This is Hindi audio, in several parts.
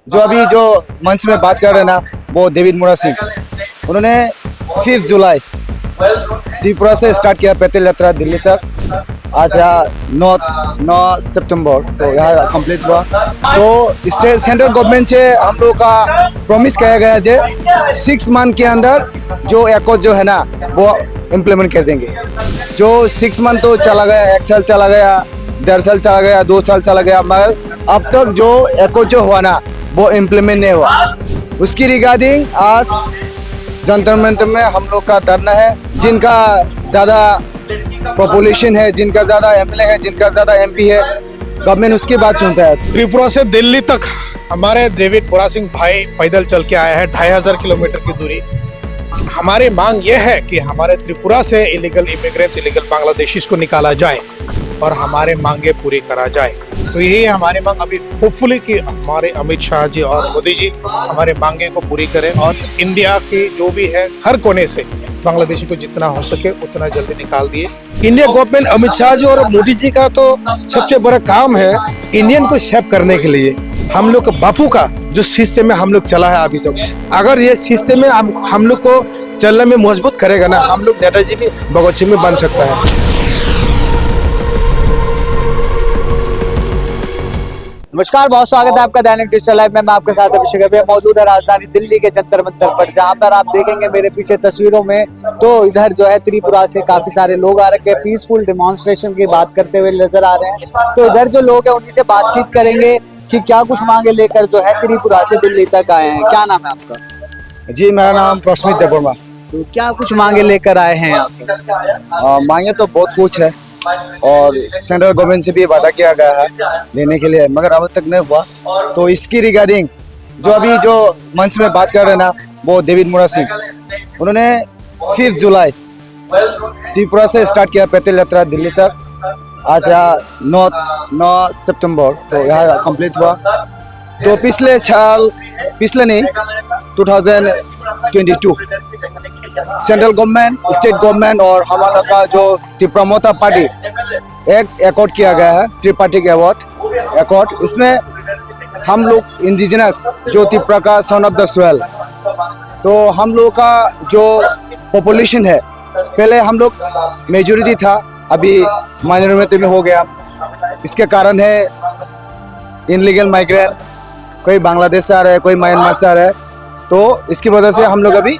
जो अभी जो मंच में बात कर रहे हैं ना, वो डेविड मुरा सिंह, उन्होंने 5 जुलाई त्रिपुरा से स्टार्ट किया पैदल यात्रा दिल्ली तक। आज यहाँ 9 सितंबर तो यहाँ कंप्लीट हुआ। तो स्टेट सेंट्रल गवर्नमेंट से हम लोग का प्रॉमिस किया गया है 6 मंथ के अंदर जो एकॉर्ड जो है ना वो इम्प्लीमेंट कर देंगे। जो 6 मंथ तो चला गया, 1 साल चला गया, 1.5 साल चला गया, 2 साल चला गया, मगर अब तक जो एकॉर्ड जो हुआ ना वो इम्प्लीमेंट नहीं हुआ। उसकी रिगार्डिंग आज जंतर मंतर में हम लोग का धरना है। जिनका ज़्यादा पॉपुलेशन है, जिनका ज़्यादा एमएलए है, जिनका ज़्यादा एमपी है, गवर्नमेंट उसकी बात सुनता है। त्रिपुरा से दिल्ली तक हमारे डेविड मुरा सिंह भाई पैदल चल के आए हैं 2500 किलोमीटर की दूरी। हमारी मांग यह है कि हमारे त्रिपुरा से इलीगल इमिग्रेंट्स, इलीगल बांग्लादेशीज को निकाला जाए और हमारे मांगे पूरी करा जाए। तो यही हमारी मांग। अभी होपफुली कि हमारे अमित शाह जी और मोदी जी हमारे मांगे को पूरी करें और इंडिया के जो भी है हर कोने से बांग्लादेशी को जितना हो सके उतना जल्दी निकाल दिए। इंडिया गवर्नमेंट अमित शाह जी और मोदी जी का तो सबसे बड़ा काम है इंडियन को सेव करने के लिए। हम लोग का बापू का जो सिस्टम में हम लोग चला है अभी तक, अगर ये सिस्टम में हम लोग को चलने में मजबूत करेगा ना, हम लोग नेताजी भी भगत सिंह में बन सकता है। नमस्कार, बहुत स्वागत है आपका दैनिक डिजिटल लाइव में। मैं आपके साथ अभिषेक अभी मौजूद है राजधानी दिल्ली के जंतर मंतर पर, जहां पर आप देखेंगे मेरे पीछे तस्वीरों में तो इधर जो है त्रिपुरा से काफी सारे लोग आ रखे हैं, पीसफुल डेमोन्स्ट्रेशन की बात करते हुए नजर आ रहे हैं। तो इधर जो लोग हैं उन्हीं से बातचीत करेंगे कि क्या कुछ मांगे लेकर जो है त्रिपुरा से दिल्ली तक आए हैं। क्या नाम है आपका? जी, मेरा नाम प्रस्मित देवर्मा। तो क्या कुछ मांगे लेकर आए हैं आप? मांगे तो बहुत कुछ है और सेंट्रल गवर्नमेंट से भी वादा किया गया है देने के लिए, मगर अब तक नहीं हुआ। तो इसकी रिगार्डिंग जो अभी जो मंच में बात कर रहे हैं ना, वो डेविड मुरा सिंह, उन्होंने 5 जुलाई त्रिपुरा से स्टार्ट किया पैदल यात्रा दिल्ली तक। आज यहाँ 9 सितंबर तो यहाँ कंप्लीट हुआ। तो पिछले नहीं 2022 सेंट्रल गवर्नमेंट, स्टेट गवर्नमेंट और हमारा का जो त्रिपुरा मोर्चा पार्टी एक एकॉर्ड किया गया है, त्रिपार्टिक एकॉर्ड। इसमें हम लोग इंडिजिनस जो त्रिपुरा का सन ऑफ द सोइल, तो हम लोग का जो पॉपुलेशन है, पहले हम लोग मेजॉरिटी था, अभी माइनॉरिटी में हो गया। इसके कारण है इनलीगल माइग्रेंट, कोई बांग्लादेश से आ रहा है, कोई म्यांमार से आ रहा है। तो इसकी वजह से हम लोग अभी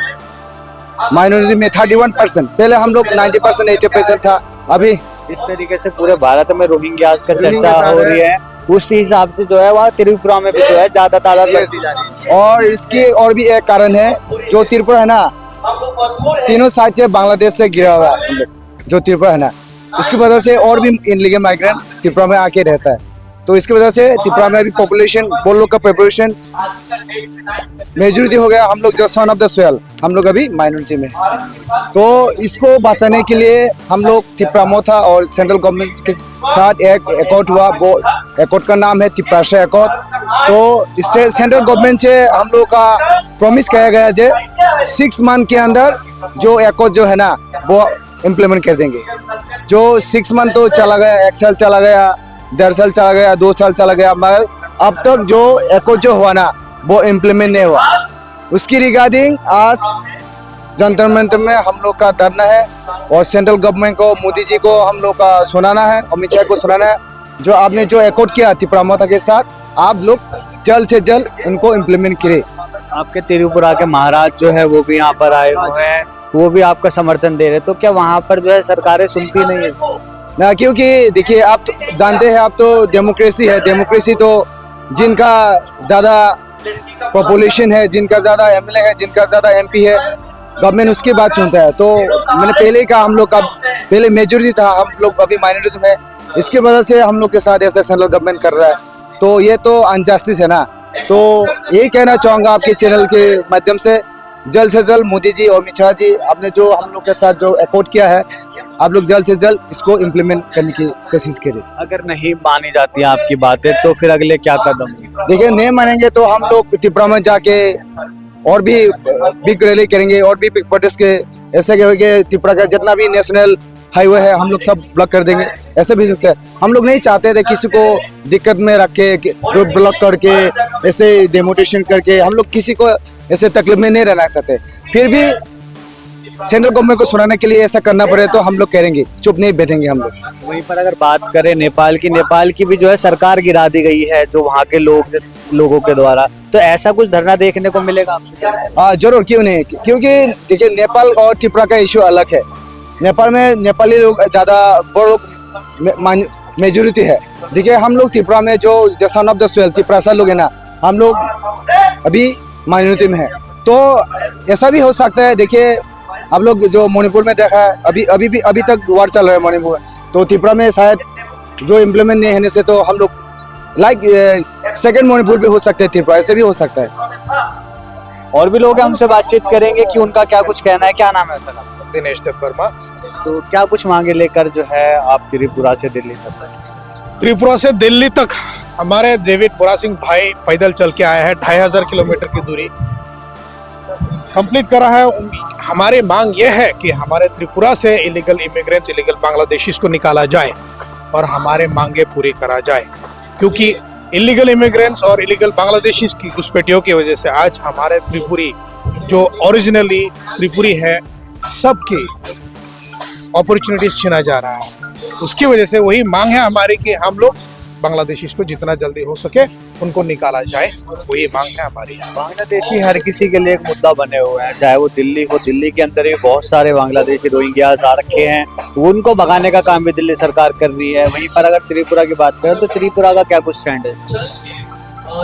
माइनॉरिटी में 31%, पहले हम लोग 90% 80% था। अभी जिस तरीके से पूरे भारत में रोहिंग्यास का चर्चा हो रही है, उस हिसाब से जो है वहाँ त्रिपुरा में भी जो है ज्यादा तादाद बढ़ती जा रही है। और इसके और भी एक कारण है, जो त्रिपुरा है ना, तीनों साइड से बांग्लादेश से घिरा हुआ है हम लोग, जो त्रिपुरा है ना, इसकी वजह से और भी इनलीगल माइग्रेंट त्रिपुरा में आके रहता है। तो इसकी वजह से त्रिपुरा में अभी पॉपुलेशन, वो लोग का पॉपुलेशन मेजॉरिटी हो गया, हम लोग जो सन ऑफ द सोइल, हम लोग अभी माइनॉरिटी में। तो इसको बचाने के लिए हम लोग त्रिपुरा मोर्चा और सेंट्रल गवर्नमेंट के साथ एक एकॉर्ड हुआ। वो एकॉर्ड का नाम है त्रिपुरा एकॉर्ड। तो स्टेट सेंट्रल गवर्नमेंट से हम लोग का प्रॉमिस किया गया है 6 मंथ के अंदर जो एकॉर्ड जो है ना वो इम्प्लीमेंट कर देंगे। जो 6 मंथ तो चला गया, 1 साल चला गया, 1.5 साल चला गया, 2 साल चला गया, मगर अब तक जो एकॉर्ड जो हुआ ना वो इम्प्लीमेंट नहीं हुआ। उसकी रिगार्डिंग आज जंतर मंतर में हम लोग का धरना है और सेंट्रल गवर्नमेंट को, मोदी जी को हम लोग का सुनाना है, अमित शाह को सुनाना है। जो आपने जो एकॉर्ड किया त्रिपुरा मोर्चा के साथ, आप लोग जल्द से जल्द इनको इम्प्लीमेंट करें। आपके त्रिपुरा के महाराज जो है वो भी यहाँ पर आए हुए हैं, वो भी आपका समर्थन दे रहे हैं। तो क्या वहाँ पर जो है सरकारें सुनती नहीं है ना? क्योंकि देखिए, आप तो जानते हैं, आप तो डेमोक्रेसी है, डेमोक्रेसी तो जिनका ज़्यादा पॉपुलेशन है, जिनका ज़्यादा एमएलए है, जिनका ज़्यादा एमपी है, गवर्नमेंट उसकी बात सुनता है। तो मैंने पहले ही कहा, हम लोग का पहले मेजॉरिटी था, हम लोग अभी माइनॉरिटी में। इसकी वजह से हम लोग के साथ ऐसा सेंट्रल गवर्नमेंट कर रहा है, तो ये तो अनजस्टिस है ना। तो यही कहना चाहूँगा आपके चैनल के माध्यम से, जल्द से जल्द मोदी जी और अमित शाह जी, आपने जो हम लोग के साथ जो एकॉर्ड किया है, आप लोग जल्द से जल्द इसको इम्प्लीमेंट करने की कोशिश करें। अगर नहीं मानी जाती है आपकी बातें तो फिर अगले क्या कदम? देखिए, नहीं मानेंगे तो हम लोग त्रिपुरा में जाके और भी बिग रैली करेंगे और भी बिग प्रोटेस्ट के, ऐसे कि त्रिपुरा का जितना भी नेशनल हाईवे है हम लोग सब ब्लॉक कर देंगे, ऐसे भी सकते हैं। हम लोग नहीं चाहते थे किसी को दिक्कत में रख के रोड ब्लॉक करके ऐसे डेमोटेशन करके, हम लोग किसी को ऐसे तकलीफ में नहीं रहना चाहते। फिर भी सेंट्रल गवर्नमेंट को सुनाने के लिए ऐसा करना पड़े तो हम लोग करेंगे, चुप नहीं बैठेंगे हम लोग। वहीं पर अगर बात करें नेपाल की भी जो है सरकार गिरा दी गई है जो वहाँ के लोगों के द्वारा, तो ऐसा कुछ धरना देखने को मिलेगा आपको? हाँ जरूर, क्यों नहीं, क्योंकि देखिए नेपाल और त्रिपुरा का इशू अलग है। नेपाल में नेपाली लोग ज़्यादा बड़ो मेजोरिटी है। देखिए हम लोग त्रिपुरा में जो son of the soil Tripura लोग है ना, हम लोग अभी माइनॉरिटी में है। तो ऐसा भी हो सकता है, देखिए आप लोग जो मणिपुर में देखा है, अभी तक वार चल रहा है मणिपुर में, तो त्रिपुरा में शायद जो इम्प्लीमेंट नहीं होने से तो हम लोग सेकंड मणिपुर भी हो सकते हैं, त्रिपुरा ऐसे भी हो सकता है। और भी लोग हैं, हमसे बातचीत करेंगे कि उनका क्या कुछ कहना है। क्या नाम है उसका? दिनेश देव वर्मा। तो क्या कुछ मांगे लेकर जो है आप त्रिपुरा से दिल्ली तक? त्रिपुरा से दिल्ली तक हमारे डेविड बोरा सिंह भाई पैदल चल के आए हैं, 2500 किलोमीटर की दूरी कंप्लीट करा है। हमारी मांग यह है कि हमारे त्रिपुरा से इलीगल इमिग्रेंट्स, इलीगल बांग्लादेशीज को निकाला जाए और हमारे मांगे पूरी करा जाए, क्योंकि इलीगल इमिग्रेंट्स और इलीगल बांग्लादेशीज की घुसपैठियों की वजह से आज हमारे त्रिपुरी जो ओरिजिनली त्रिपुरी है सबकी अपॉर्चुनिटीज छीना जा रहा है। उसकी वजह से वही मांग है हमारी कि हम लोग बांग्लादेशीज को जितना जल्दी हो सके उनको निकाला जाए, वही मांग है हमारी। बांग्लादेशी हर किसी के लिए एक मुद्दा बने हुए हैं, चाहे वो दिल्ली हो। दिल्ली के अंदर भी बहुत सारे बांग्लादेशी रोहिंग्यास आ रखे हैं, उनको भगाने का काम भी दिल्ली सरकार कर रही है। वहीं पर अगर त्रिपुरा की बात करें तो त्रिपुरा का क्या कुछ स्टैंड है?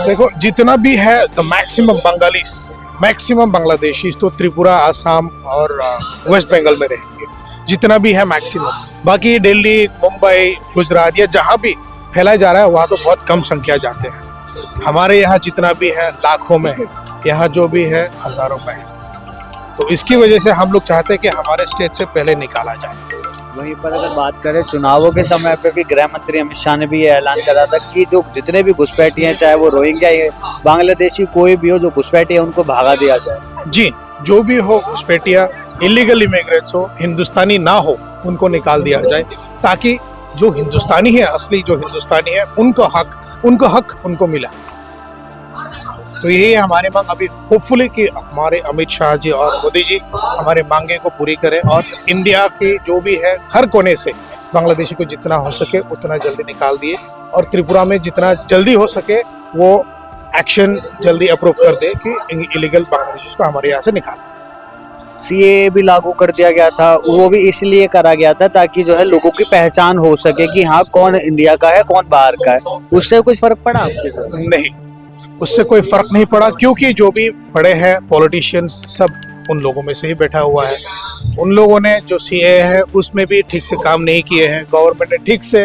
देखो जितना भी है द मैक्सिमम बांग्लादेशी तो त्रिपुरा, आसाम और वेस्ट बंगाल में रहेंगे, जितना भी है मैक्सिमम। बाकी दिल्ली, मुंबई, गुजरात या जहाँ भी फैलाया जा रहा है वहाँ तो बहुत कम संख्या जाते हैं। हमारे यहाँ जितना भी है लाखों में है, यहाँ जो भी है हजारों में है। तो इसकी वजह से हम लोग चाहते हैं कि हमारे स्टेट से पहले निकाला जाए। वहीं पर अगर बात करें चुनावों के समय पे भी गृह मंत्री अमित शाह ने भी ये ऐलान करा था कि जो जितने भी घुसपैठी हैं, चाहे वो रोहिंग्या या बांग्लादेशी कोई भी हो, जो घुसपैठी है उनको भागा दिया जाए। जी, जो भी हो घुसपैठिया, इलीगल इमिग्रेंट्स हो, हिंदुस्तानी ना हो, उनको निकाल दिया जाए, ताकि जो हिंदुस्तानी है, असली जो हिंदुस्तानी है, उनको हक उनको मिला। तो यही है हमारी मांग अभी। होपफुली कि हमारे अमित शाह जी और मोदी जी हमारे मांगे को पूरी करें और इंडिया के जो भी है हर कोने से बांग्लादेशी को जितना हो सके उतना जल्दी निकाल दिए, और त्रिपुरा में जितना जल्दी हो सके वो एक्शन जल्दी अप्रूव कर दे कि इलीगल बांग्लादेशी को हमारे यहाँ से निकाल। सीएए भी लागू कर दिया गया था, वो भी इसलिए करा गया था ताकि जो है लोगों की पहचान हो सके कि हाँ कौन इंडिया का है कौन बाहर का है। उससे कुछ फर्क पड़ा आपके साथ? नहीं, उससे कोई फर्क नहीं पड़ा, क्योंकि जो भी बड़े हैं पॉलिटिशियंस सब उन लोगों में से ही बैठा हुआ है। उन लोगों ने जो सीएए है उसमें भी ठीक से काम नहीं किए हैं। गवर्नमेंट ने ठीक से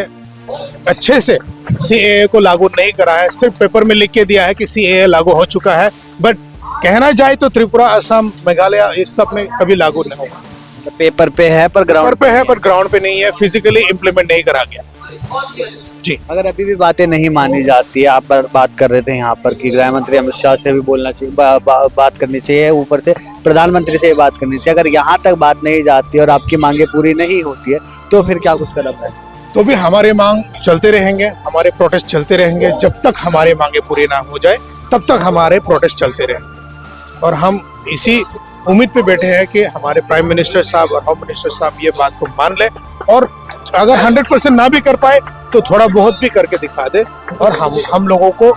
अच्छे से सीएए को लागू नहीं करा है, सिर्फ पेपर में लिख के दिया है कि सीएए लागू हो चुका है, बट कहना जाए तो त्रिपुरा, असम, मेघालय इस सब में कभी लागू नहीं होगा। पेपर पे है पर ग्राउंड पे नहीं है, फिजिकली इम्प्लीमेंट नहीं करा गया। जी, अगर अभी भी बातें नहीं मानी जाती है, आप बात कर रहे थे यहाँ पर कि गृह मंत्री अमित शाह से भी बोलना चाहिए, बात करनी चाहिए, ऊपर से प्रधानमंत्री से बात करनी चाहिए। अगर यहाँ तक बात नहीं जाती और आपकी मांगे पूरी नहीं होती है तो फिर क्या कुछ करना है? तो भी हमारे मांग चलते रहेंगे, हमारे प्रोटेस्ट चलते रहेंगे। जब तक हमारे मांगे पूरी ना हो जाए तब तक हमारे प्रोटेस्ट चलते रहेंगे, और हम इसी उम्मीद पे बैठे हैं कि हमारे प्राइम मिनिस्टर साहब और होम मिनिस्टर साहब ये बात को मान ले, और अगर 100% ना भी कर पाए तो थोड़ा बहुत भी करके दिखा दे, और हम लोगों को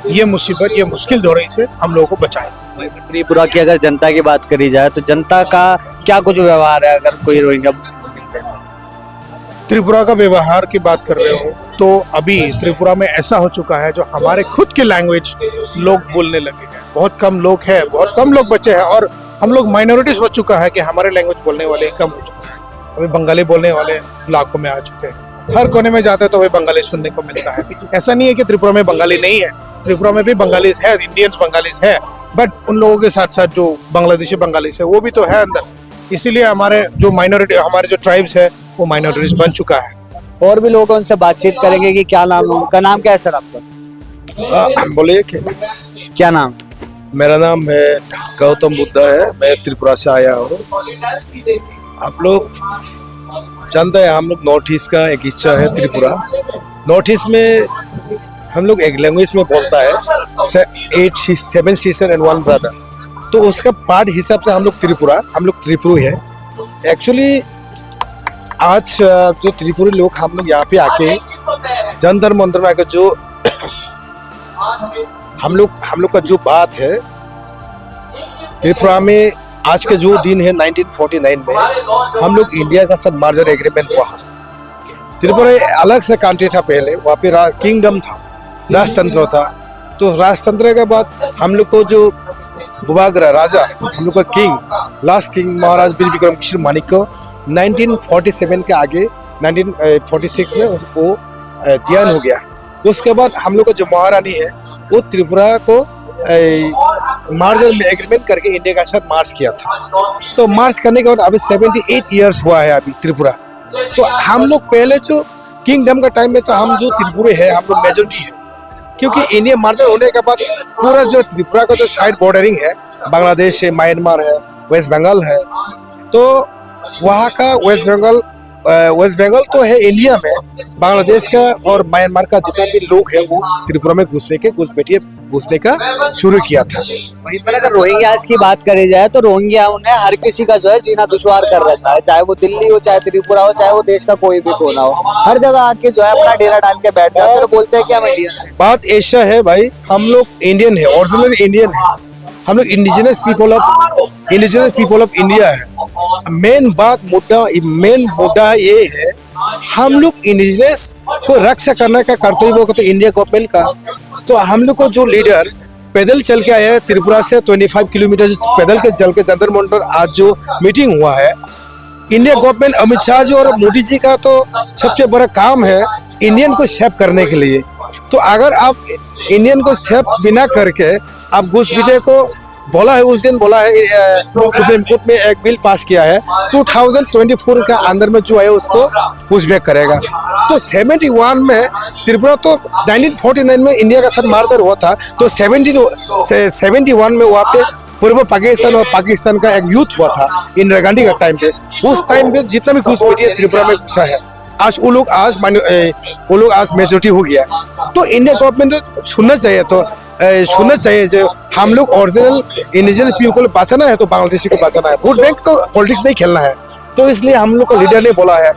ये मुसीबत, ये मुश्किल दौर से हम लोगों को बचाए। त्रिपुरा की अगर जनता की बात करी जाए तो जनता का क्या कुछ व्यवहार है? अगर कोई रोहिंग्या त्रिपुरा का व्यवहार की बात कर रहे हो तो अभी त्रिपुरा में ऐसा हो चुका है जो हमारे खुद के लैंग्वेज लोग बोलने लगे हैं। बहुत कम लोग हैं, बहुत कम लोग बचे हैं, और हम लोग माइनॉरिटीज हो चुका है कि हमारे लैंग्वेज बोलने वाले कम हो चुके हैं। अभी बंगाली बोलने वाले लाखों में आ चुके हैं, हर कोने में जाते हैं तो वही बंगाली सुनने को मिलता है। ऐसा नहीं है कि त्रिपुरा में बंगाली नहीं है, त्रिपुरा में भी बंगालीज है, इंडियंस बंगालीज है, बट उन लोगों के साथ साथ जो बांग्लादेशी बंगालीज है वो भी तो है अंदर। इसीलिए हमारे जो माइनॉरिटी, हमारे जो ट्राइब्स है वो माइनॉरिटीज बन चुका है। और भी लोग उनसे बातचीत करेंगे कि क्या नाम, उनका नाम क्या है सर आपका? बोलिए क्या नाम? मेरा नाम है गौतम बुद्धा है, मैं त्रिपुरा से आया हूँ। आप लोग जानता है हम लोग नॉर्थ ईस्ट का एक हिस्सा है त्रिपुरा। नॉर्थ ईस्ट में हम लोग एक लैंग्वेज में बोलता है 7 सिस्टर एंड 1 ब्रदर, तो उसका पार्ट हिसाब से हम लोग त्रिपुरा है एक्चुअली। आज जो त्रिपुरी लोग हम लोग यहाँ पे आके जंतर मंतर में आकर जो हम लोग का जो बात है त्रिपुरा में आज का जो दिन है 1949 में हम लोग इंडिया का साथ मर्जर एग्रीमेंट हुआ। त्रिपुरा अलग से कंट्री था पहले, वहाँ पे किंगडम था, राजतंत्र था। तो राजतंत्र के बाद हम लोग को जो बुबागरा राजा, हम लोग का किंग, लास्ट किंग महाराज वीर विक्रम कृष्ण मानिक को 1947 के आगे 1946 में उसको त्यान हो गया। उसके बाद हम लोग का जो महारानी है वो त्रिपुरा को मार्जर में एग्रीमेंट करके इंडिया का साथ मार्च किया था। तो मार्च करने के बाद अभी 78 इयर्स हुआ है अभी त्रिपुरा। तो हम लोग पहले जो किंगडम का टाइम में तो हम जो त्रिपुरा है हम लोग मेजोरिटी है, क्योंकि इंडिया मार्जर होने के बाद पूरा जो त्रिपुरा का जो साइड बॉर्डरिंग है बांग्लादेश है, म्यांमार है, वेस्ट बंगाल है, तो वहाँ का वेस्ट बंगाल तो है इंडिया में, बांग्लादेश का और म्यांमार का जितना भी लोग है वो त्रिपुरा में घुसने का शुरू किया था। वहीं पर अगर रोहिंग्या की बात करी जाए तो रोहिंग्या ने हर किसी का जो है जीना दुश्वार कर रखा है, चाहे वो दिल्ली हो, चाहे त्रिपुरा हो, चाहे वो देश का कोई भी कोना हो, हर जगह आके जो है अपना डेरा डाल के बैठ जाते हैं, बोलते हैं कि हम इंडियन हैं। बात ऐसा है भाई, हम लोग इंडियन है, ओरिजिनल इंडियन है, हम लोग इंडिजिनस पीपल ऑफ इंडिया है। मेन मुद्दा ये है, हम लोग इंडिजिनस को रक्षा करने का कर्तव्य होगा तो इंडिया गवर्नमेंट का। तो हम लोग को जो लीडर पैदल चल के आया है त्रिपुरा से 25 किलोमीटर पैदल के चल के जंतर मंतर आज जो मीटिंग हुआ है, इंडिया गवर्नमेंट अमित शाह जी और मोदी जी का तो सबसे बड़ा काम है इंडियन को सेव करने के लिए। तो अगर आप इंडियन को सेव बिना करके आप घुसपैठियों को बोला है, उस दिन बोला है सुप्रीम कोर्ट में एक बिल पास किया है 2024 का अंदर में जो है उसको पुशबैक करेगा। तो 71 में त्रिपुरा तो 1949 में इंडिया का साथ मार्चर हुआ था, तो 71 में वहाँ पे पूर्व पाकिस्तान और पाकिस्तान का एक युद्ध हुआ था इंदिरा गांधी का टाइम पे। उस टाइम पे जितना भी घुसपैठी त्रिपुरा में घुसा है, आज वो लोग आज मेजोरिटी हो गया। तो इंडिया गवर्नमेंट तो सुनना चाहिए जो हम लोग ओरिजिनल इंडिजिनस पीपल को बचाना है तो बांग्लादेशी को बचाना है, वोट बैंक तो पॉलिटिक्स नहीं खेलना है। तो इसलिए हम लोग को लीडर ने बोला है,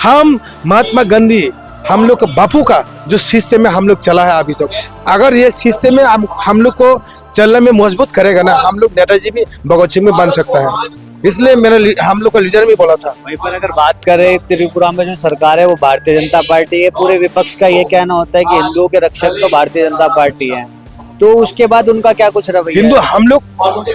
हम महात्मा गांधी हम लोग का बापू का जो सिस्टम में हम लोग चला है अभी तक, अगर ये सिस्टम में हम लोग को चलने में मजबूत करेगा ना, हम लोग नेताजी भी भगत सिंह में बन सकता है। इसलिए हम लोग का लीडर भी बोला था। वहीं पर अगर बात करें त्रिपुरा में जो सरकार है वो भारतीय जनता पार्टी है, पूरे विपक्ष का ये कहना होता है कि हिंदुओं के रक्षक तो भारतीय जनता पार्टी है, तो उसके बाद उनका क्या कुछ रवैया? हिंदू हम लोग,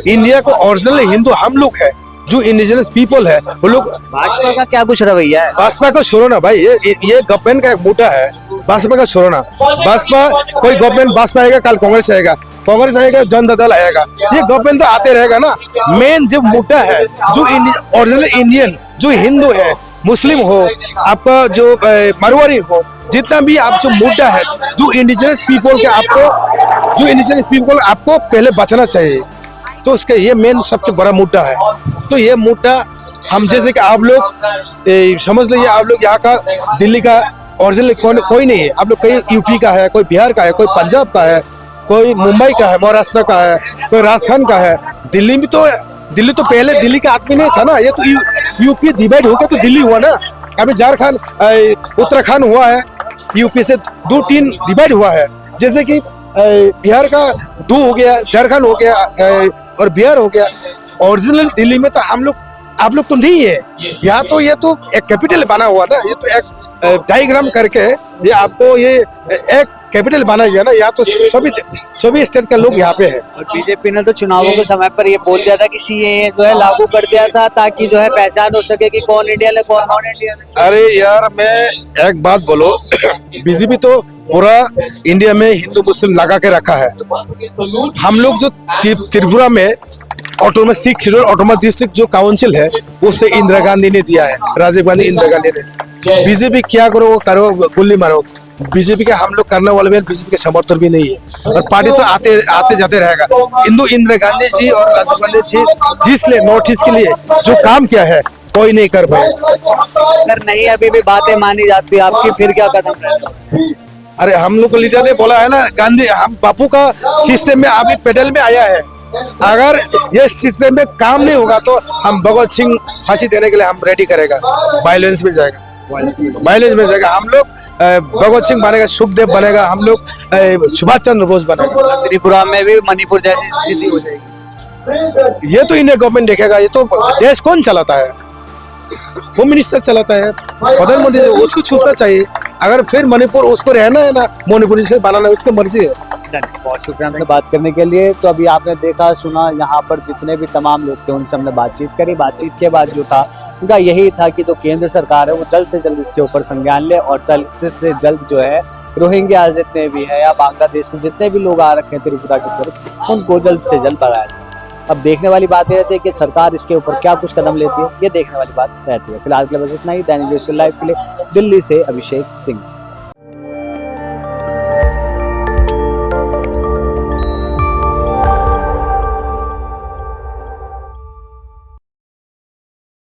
इंडिया को ओरिजिनल हिंदू हम लोग है, जो इंडिजिनस पीपल है वो लोग। भाजपा का क्या कुछ रवैया है? भाजपा को छोड़ो ना भाई, ये गवर्नमेंट का एक मुद्दा है, भाजपा का छोड़ो ना। भाजपा कोई गवर्नमेंट भाजपा आएगा, कल कांग्रेस आएगा, जनता दल आएगा, ये गवर्नमेंट तो आते रहेगा ना। मेन जो मुद्दा है जो ओरिजिनल इंडियन, जो हिंदू है, मुस्लिम हो, आपका जो मारवाड़ी हो, जितना भी आप जो मुद्दा है जो इंडिजिनस पीपल आपको पहले बचाना चाहिए। तो उसका ये मेन सबसे बड़ा मुद्दा है। तो ये मुद्दा हम जैसे कि आप लोग समझ लीजिए, आप लोग यहाँ का दिल्ली का ओरिजिनल कोई नहीं है, आप लोग कहीं यूपी का है, कोई बिहार का है, कोई पंजाब का है, कोई मुंबई का है, महाराष्ट्र का है, कोई राजस्थान का है। दिल्ली तो पहले दिल्ली का आदमी नहीं था ना, ये तो यूपी डिवाइड होकर तो दिल्ली हुआ ना। अभी झारखंड उत्तराखंड हुआ है, यूपी से 2-3 डिवाइड हुआ है। जैसे कि बिहार का 2 हो गया, झारखंड हो गया और बिहार हो गया। ओरिजिनल दिल्ली में तो आप लोग तो नहीं है। यहाँ तो ये तो एक कैपिटल बना हुआ ना, ये तो एक डायग्राम करके ये आपको ये एक कैपिटल बना गया ना। यहाँ तो सभी स्टेट के लोग यहाँ पे है। और बीजेपी ने तो चुनावों के समय पर ये बोल दिया था कि सीएए जो है लागू कर दिया था ताकि जो है पहचान हो सके कि कौन इंडियन है कौन नॉन इंडियन है। अरे यार, मैं एक बात बोलो, बीजेपी तो पूरा इंडिया में हिंदू मुस्लिम लगा के रखा है। हम लोग जो त्रिपुरा में ऑटोनोमस 6 शेड्यूल ऑटोनोमस डिस्ट्रिक्ट जो काउंसिल है उससे इंदिरा गांधी ने दिया है, राजीव गांधी इंदिरा गांधी ने। बीजेपी क्या करो गोली मारो, बीजेपी का हम लोग करने वाले में बीजेपी के समर्थन भी नहीं है और पार्टी तो आते जाते रहेगा। इंदिरा गांधी जी और राजीव गांधी जी जिसने नॉर्थ ईस्ट के लिए जो काम किया है, कोई नहीं कर पाए। अगर नहीं अभी भी बातें मानी जाती है आपकी, फिर क्या कदम रहेगा? अरे हम लोग को लीडर ने बोला है ना, गांधी हम बापू का सिस्टम में अभी पेडल में आया है। अगर ये सिस्टम में काम नहीं होगा तो हम भगत सिंह फांसी देने के लिए हम रेडी करेगा, वायलेंस में जाएगा, वायलेंस में जाएगा। हम लोग भगत सिंह बनेगा, सुखदेव बनेगा, हम लोग सुभाष चंद्र बोस बनेगा। त्रिपुरा में भी मणिपुर जैसी स्थिति हो जाएगी। ये तो इंडिया गवर्नमेंट देखेगा। ये तो देश कौन चलाता है? होम मिनिस्टर चलाता है, प्रधानमंत्री, उसको छूटना चाहिए। अगर फिर मणिपुर उसको रहना है ना, मणिपुर से बनाना है, उसकी मर्जी है। चलिए, बहुत शुक्रिया हमसे बात करने के लिए। तो अभी आपने देखा सुना, यहाँ पर जितने भी तमाम लोग थे उनसे हमने बातचीत करी। बातचीत के बाद जो था उनका यही था कि जो केंद्र सरकार है वो जल्द से जल्द इसके ऊपर संज्ञान ले और जल्द से जल्द जो है रोहिंग्या जितने भी है या बांग्लादेश से जितने भी लोग आ रखे हैं त्रिपुरा की तरफ, उनको जल्द से जल्द भगाया जाए। अब देखने वाली बात यह रहती है कि सरकार इसके ऊपर क्या कुछ कदम लेती है, ये देखने वाली बात रहती है। फिलहाल के लिए बस इतना ही। दैनिक लाइव के लिए दिल्ली से अभिषेक सिंह।